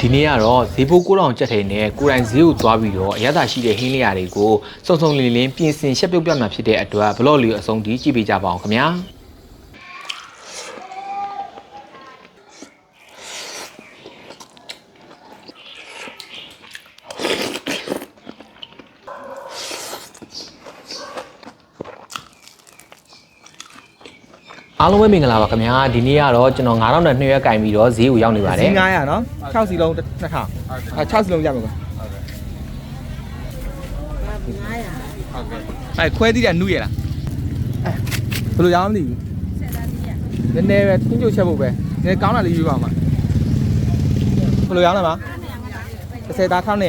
ဒီနေ့ကတော့ဈေးဘိုး9000ကျပ်ထိန်နဲ့ကိုယ်တိုင်ဈေးကိုသွားပြီးတော့အရသာရှိတဲ့ဟင်းလျာတွေကိုစုံစုံလင်းလင်းပြင်ဆင်ရှက်ပြုတ်ပြတ်မှာဖြစ်တဲ့အတွက်ဘလော့လေးကိုအဆုံးထိကြည့်ပေးကြပါအောင်ခင်ဗျာအားလုံးပဲမင်္ဂလာပါခင်ဗျာဒီနေ့ကတော့ကျွန်တော်9000နဲ့2ရက်ကင်ပြီးတော့ဈေးကိုရောက်နေပါတယ်900နော်6စီလုံး20006စီလုံးရမယ်ကွာ900ခွဲသီးတယ်နုရလားဘယ်လိုရအောင်မသိဘူးနည်းနည်းပဲထင်းကျုပ်ချက်ဖို့ပဲနည်းကောင်းတာလေးယူပါမှာဘယ်လိုရအောင်လဲပါ30သား1200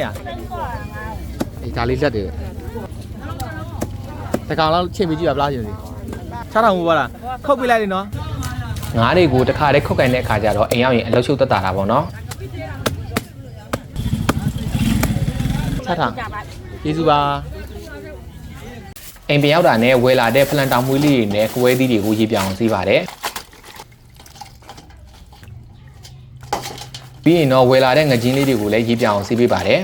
အေးဒါလေးလက်တယ်တကောင်လောက်ချိန်ပြီးကြည့်ပါဗလားရှင်စီ6000ဘူးပါလားခုတ်ပြလိုက်လေနော်ငါးတွေကိုတစ်ခါတည်းခုတ်ကင်တဲ့အခါကျတော့အိမ်ရောက်ရင်အလုပ်ရှုပ်သက်တာတာပေါ့နော်6000ကျေးဇူးပါအိမ်ပြန်ရောက်တာနဲ့ဝယ်လာတဲ့ဖလန်တောင်မွေးလေးတွေနဲ့ကွဲသီးတွေကိုရေးပြအောင်စီးပါတယ်ပြီးရင်တော့ဝယ်လာတဲ့ငကြင်းလေးတွေကိုလည်းရေးပြအောင်စီးပေးပါတယ်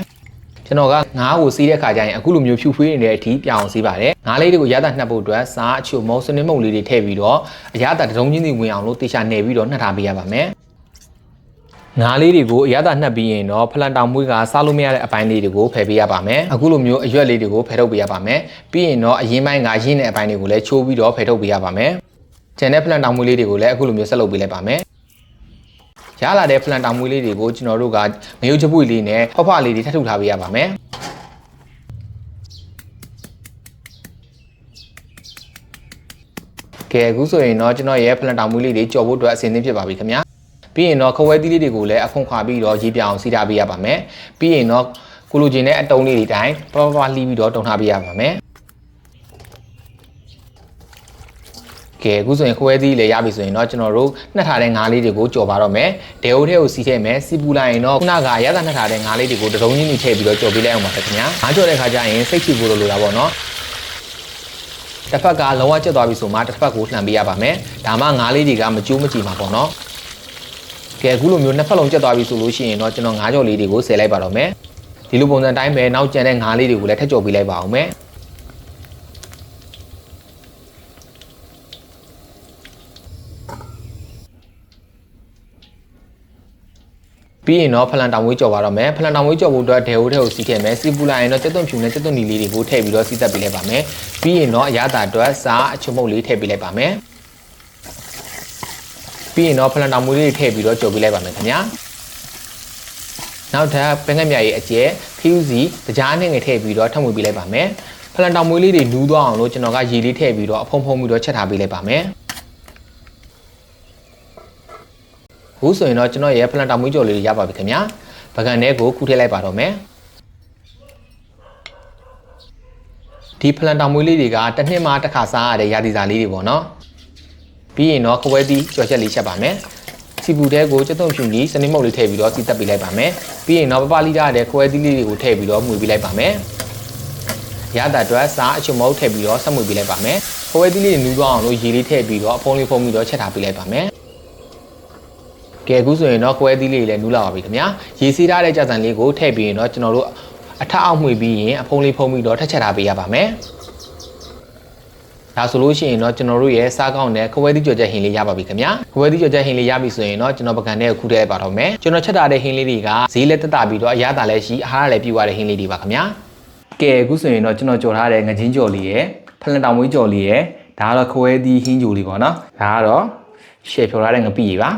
ကျွန်တော်ကငါးကိုစီးတဲ့ခါကျရင်အခုလိုမျိုးဖြူဖွေးနေတဲ့အထိပြအောင်စီးပါတယ်ငါးလေးတွေကိုရတာနှက်ဖို့အတွက်စားအချို့မုံစနစ်မုံလေးတွေထည့်ပြီးတော့အရတာတရုံချင်းစီဝင်အောင်လို့တေချာနယ်ပြီးတော့နှက်ထားပေးရပါမယ်ငါးလေးတွေကိုအရသာနှက်ပြီးရင်တော့ဖလန်တောင်မွေးကစားလို့မရတဲ့အပိုင်းလေးတွေကိုဖယ်ပေးရပါမယ်အခုလိုမျိုးအရွက်လေးတွေကိုဖယ်ထုတ်ပေးရပါမယ်ပြီးရင်တော့အရင်ပိုင်းငါးရင်းတဲ့အပိုင်းတွေကိုလည်းချိုးပြီးတော့ဖယ်ထုတ်ပေးရပါမယ်ကျန်တဲ့ဖလန်တောင်မွေးလေးတွေကိုလည်းအခုလိုမျိုးဆက်လုပ်ပေးလိုက်ပါမယ်ရလာတဲ့ဖလန်တောင်မွေးလေးတွေကိုကျွန်တော်တို့ကငရုတ်ချပွေလေးနဲ့ဖောက်ဖလေးတွေထပ်ထုတ်ထားပေးရပါမယ်ကဲအခုဆိုရင်တော့ကျွန်တော်ရဲ့ဖလန်တောင်မွေးလေးတွေကြော်ဖို့အတွက်အဆင်သင့်ဖြစ်ပါပြီခင်ဗျာပြီးရင်တော့ခဝဲသီးလေးတွေကိုလည်းအခွန်ခွာပြီးတော့ရေးပြအောင်စီးထားပေးရပါမယ်ပြီးရင်တော့ကိုလိုချင်တဲ့အတုံးလေးတွေတိုင်းပပလှီးပြီးတော့တုံထားပေးရပါမယ်ကဲအခုဆိုရင်ခွဲသီးလေးရပြီဆိုရင်တော့ကျွန်တော်တို့နှက်ထားတဲ့ငါးလေးတွေကိုကြော်ပါတော့မယ်ဒေအိုထဲကိုစီးထည့်မယ်စီပူလိုက်ရင်တော့ခုနကရသနှက်ထားတဲ့ငါးလေးတွေကိုတရုံချင်းကြီးထည့်ပြီးတော့ကြော်ပေးလိုက်အောင်ပါခင်ဗျာငါးကြော်တဲ့ခါကျရင်စိတ်ချဖို့လိုတာပေါ့နော်တစ်ဖက်ကလောကကျက်သွားပြီဆိုမှတစ်ဖက်ကိုလှန်ပေးရပါမယ်ဒါမှငါးလေးတွေကမကျိုးမကြည်မှာပေါ့နော်ကဲအခုလိုမျိုးနှစ်ဖက်လုံးကျက်သွားပြီဆိုလို့ရှိရင်တော့ကျွန်တော်ငါးကြော်လေးတွေကိုဆယ်လိုက်ပါတော့မယ်ဒီလိုပုံစံတိုင်းပဲနောက်ကျန်တဲ့ငါးလေးတွေကိုလည်းထပ်ကြော်ပေးလိုက်ပါအောင်မယ်ပြီးရင်တော့ဖလန်တောင်ဝေးကြော်ပါတော့မယ်ဖလန်တောင်ဝေးကြော်ဖို့အတွက်ဒေအိုထဲကိုစီးထည့်မယ်စီးပူလိုက်ရင်တော့တက်သွန့်ဖြူနဲ့တက်သွန့်နီလေးတွေကိုထည့်ပြီးတော့စီးသက်ပေးလိုက်ပါမယ်ပြီးရင်တော့အရသာအတွက်စားအချုံမုတ်လေးထည့်ပေးလိုက်ပါမယ်ပြီးရင်တော့ဖလန်တောင်မွေးလေးထည့်ပြီးတော့ကြော်ပေးလိုက်ပါမယ်ခင်ဗျာနောက်ထပ်ပင်ငက်မြရဲ့အကျဲခီးဦးစီကြားနဲ့ငယ်ထည့်ပြီးတော့ထပ်မွေပေးလိုက်ပါမယ်ဖလန်တောင်မွေးလေးတွေနူးသွားအောင်လို့ကျွန်တော်ကရေလေးထည့်ပြီးတော့အဖုံဖုံပြီးတော့ချက်ထားပေးလိုက်ပါမယ်ခုဆိုရင်တော့ကျွန်တော်ရဲ့ဖလန်တောင်မွေးကြော်လေးတွေရပါပြီခင်ဗျာပကံထဲကိုခူးထည့်လိုက်ပါတော့မယ်ဒီဖလန်တောင်မွေးလေးတွေကတစ်နှစ်မှတစ်ခါစားရတဲ့ရာသီစာလေးတွေပေါ့နော်ပြီးရင်တော့ခွဲသီးကြော်ချက်လေးချက်ပါမယ်စီပူတဲကိုကျက်သွန့်ဖြူကြီးစနစ်မုတ်လေးထည့်ပြီးတော့စီတက်ပေးလိုက်ပါမယ်ပြီးရင်တော့ပပလီတာတဲ့ခွဲသီးလေးတွေကိုထည့်ပြီးတော့မှုပေးလိုက်ပါမယ်ရတာအတွက်စားအချုံမုတ်ထည့်ပြီးတော့ဆက်မှုပေးလိုက်ပါမယ်ခွဲသီးလေးနူးသွားအောင်လို့ရေလေးထည့်ပြီးတော့အဖုံးလေးဖုံးပြီးတော့ချက်ထားပေးလိုက်ပါမယ်ကဲအခုဆိုရင်တော့ခွဲသီးလေးလည်းနူးလာပါပြီခင်ဗျာရေစီးထားတဲ့ကြာစံလေးကိုထည့်ပြီးရင်တော့ကျွန်တော်တို့အထက်အောက်မှွေပြီးရင်အဖုံးလေးဖုံးပြီးတော့ထက်ချက်ထားပေးရပါမယ်ဒါဆိုလို့ရှိရင်တော့ကျွန်တော်တို့ရဲ့စားကောင်းတဲ့ခွဲသီးကြော်ချက်ဟင်းလေးရပါပြီခင်ဗျာခွဲသီးကြော်ချက်ဟင်းလေးရပြီဆိုရင်တော့ကျွန်တော်ပကံထဲကိုခူးထည့်လိုက်ပါတော့မယ်ကျွန်တော်ချက်ထားတဲ့ဟင်းလေးတွေကဈေးလည်းတက်တာပြီးတော့အရသာလည်းရှိအဟာရလည်းပြည့်ဝတဲ့ဟင်းလေးတွေပါခင်ဗျာကဲအခုဆိုရင်တော့ကျွန်တော်ကြော်ထားတဲ့ငကြင်းကြော်လေးရဲ့ဖလန်တောင်မွေးကြော်လေးရဲ့ဒါကတော့ခွဲသီးဟင်းကြော်လေးပေါ့နော်ဒါကတော့ရှယ်ဖြော်ထားတဲ့ငပိကြီးပါ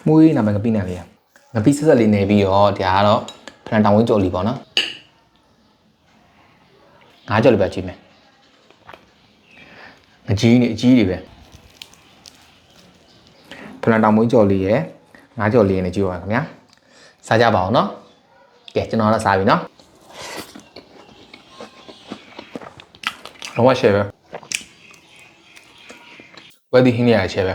မွေးနာမည်ငပိနာလေးငပိဆက်ဆက်လေးနေပြီးတော့ဒါကတော့ဖလန်တောင်ဝင်းကြော်လေးပေါ့နော်ငါးကြော်လေးပဲကြည့်မယ်ငကြီးနေအကြီးတွေပဲဖလန်တောင်ဝင်းကြော်လေးရယ်ငါးကြော်လေးနဲ့ကြည့်ပါခင်ဗျာစားကြပါအောင်နော်ကဲကျွန်တော်လည်းစားပြီနော်လုံးဝရှယ်ပဲဝယ်ဒီဟင်းရရှယ်ပဲ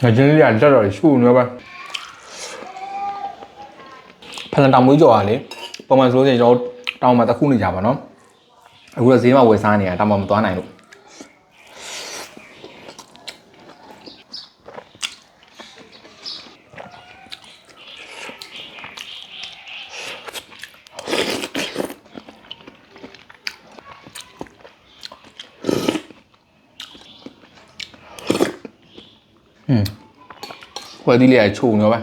ငါချင်းလေးကတက်တော့ရှူနေပါဖလန်တောင်မွေးကြော်ရလေပုံမှန်ဆိုလို့ရှိရင်ကျွန်တော်တောင်မှာတစ်ခုနေကြပါနော်အခုတော့ဈေးမှာဝယ်စားနေတာတောင်မှာမသွားနိုင်လို့ဝယ်သီးလေးကချိုနေပါ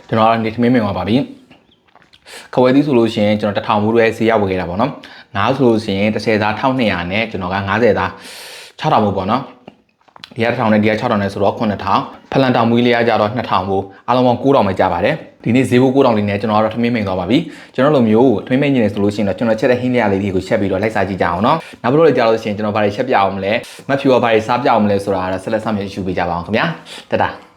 ကျွန်တော်ကနေထမင်းမင်ပါပါပြီခဝဲသီးဆိုလို့ရှိရင်ကျွန်တော်1000ဘူးတွေဈေးရောက်ဝယ်ခဲ့တာပေါ့နော်ငါးဆိုလို့ရှိရင်30သား1200နဲ့ကျွန်တော်က90သား6000ဘူးပေါ့နော်ဒီက1000နဲ့ဒီက6000နဲ့ဆိုတော့9000ဖလန်တောင်မွေးလေးကကြတော့2000ဘူးအားလုံးပေါင်း9000ပဲကြပါတယ်ဒီနေ့ဈေးဘူး9000လေးနဲ့ကျွန်တော်ကတော့ထမင်းမင်သွားပါပြီကျွန်တော်လိုမျိုးထမင်းမင်နေတယ်ဆိုလို့ရှိရင်တော့ကျွန်တော်ချက်တဲ့ဟင်းလျာလေးတွေကိုချက်ပြီးတော့လိုက်စားကြည့်ကြအောင်နော်နောက်ပြီးတော့ကြာလို့ရှိရင်ကျွန်တော်ဘာတွေချက်ပြအောင်မလဲမဖြူရောဘာတွေစားပြအောင်မလဲဆိုတာကတော့ဆက်လက်ဆောင်ရွက်ယူပေးကြပါအောင်ခင်ဗျာတတာ